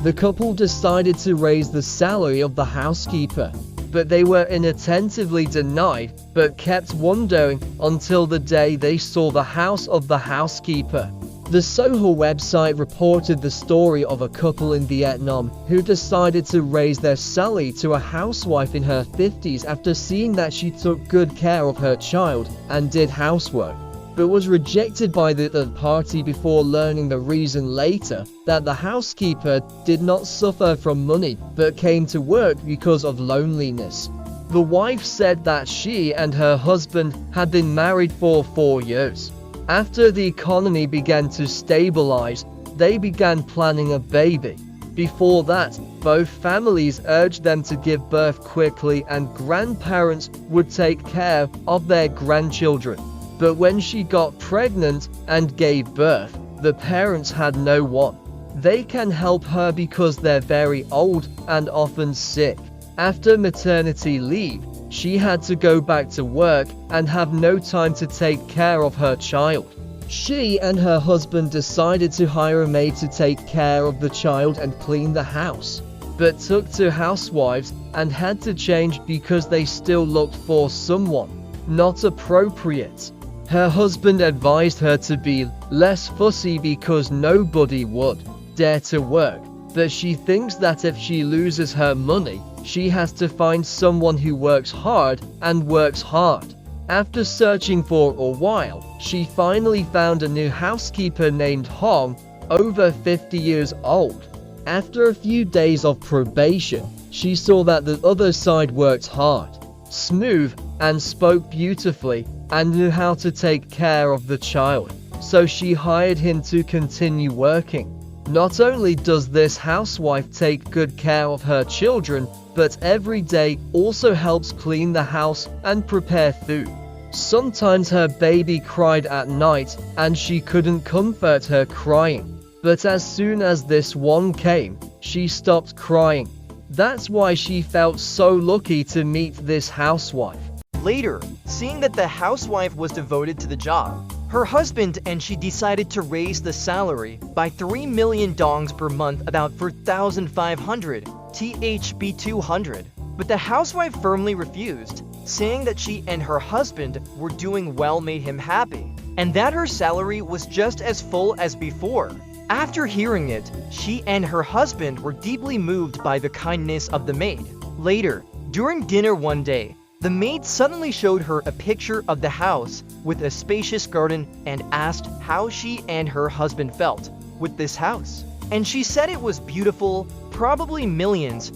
The couple decided to raise the salary of the housekeeper, but they were inattentively denied, but kept wondering until the day they saw the house of the housekeeper. The Soho website reported the story of a couple in Vietnam who decided to raise their salary to a housewife in her 50s after seeing that she took good care of her child and did housework, but was rejected by the third party before learning the reason later, that the housekeeper did not suffer from money but came to work because of loneliness. The wife said that she and her husband had been married for 4 years. After the economy began to stabilize, they began planning a baby. Before that, both families urged them to give birth quickly and grandparents would take care of their grandchildren. But when she got pregnant and gave birth, the parents had no one. They can help her because they're very old and often sick. After maternity leave, she had to go back to work and have no time to take care of her child. She and her husband decided to hire a maid to take care of the child and clean the house, but took to housewives and had to change because they still looked for someone not appropriate. Her husband advised her to be less fussy because nobody would dare to work, but she thinks that if she loses her money, she has to find someone who works hard and works hard. After searching for a while, she finally found a new housekeeper named Hong, over 50 years old. After a few days of probation, she saw that the other side worked hard, smooth, and spoke beautifully, and knew how to take care of the child, so she hired him to continue working. Not only does this housewife take good care of her children, but every day also helps clean the house and prepare food. Sometimes her baby cried at night and she couldn't comfort her crying, but as soon as this one came, she stopped crying. That's why she felt so lucky to meet this housewife. Later, seeing that the housewife was devoted to the job, her husband and she decided to raise the salary by 3 million dongs per month, about 4,500 THB 200. But the housewife firmly refused, saying that she and her husband were doing well made him happy, and that her salary was just as full as before. After hearing it, she and her husband were deeply moved by the kindness of the maid. Later, during dinner one day, the maid suddenly showed her a picture of the house with a spacious garden and asked how she and her husband felt with this house. And she said it was beautiful, probably millions,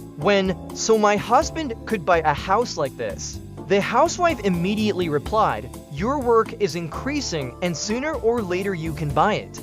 so my husband could buy a house like this. The housewife immediately replied, "Your work is increasing and sooner or later you can buy it.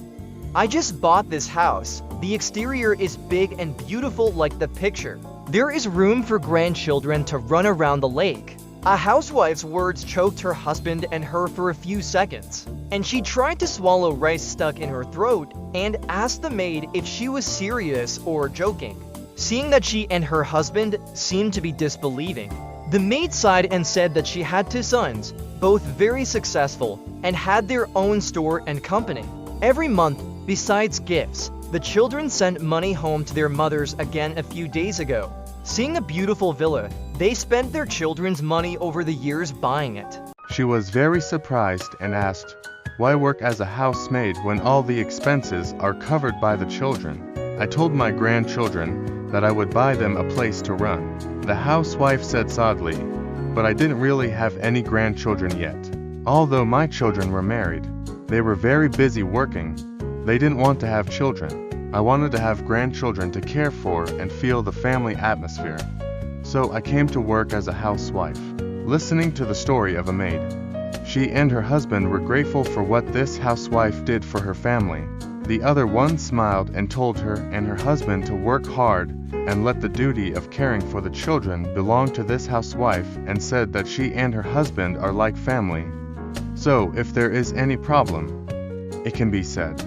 I just bought this house. The exterior is big and beautiful like the picture. There is room for grandchildren to run around the lake." A housewife's words choked her husband and her for a few seconds, and she tried to swallow rice stuck in her throat and asked the maid if she was serious or joking. Seeing that she and her husband seemed to be disbelieving, the maid sighed and said that she had 2 sons, both very successful, and had their own store and company. Every month, besides gifts, the children sent money home to their mothers again a few days ago. Seeing the beautiful villa, they spent their children's money over the years buying it. She was very surprised and asked, "Why work as a housemaid when all the expenses are covered by the children?" I told my grandchildren that I would buy them a place to run. The housewife said sadly, "But I didn't really have any grandchildren yet. Although my children were married, they were very busy working. They didn't want to have children. I wanted to have grandchildren to care for and feel the family atmosphere. So I came to work as a housewife." Listening to the story of a maid, she and her husband were grateful for what this housewife did for her family. The other one smiled and told her and her husband to work hard and let the duty of caring for the children belong to this housewife, and said that she and her husband are like family. So if there is any problem, it can be said.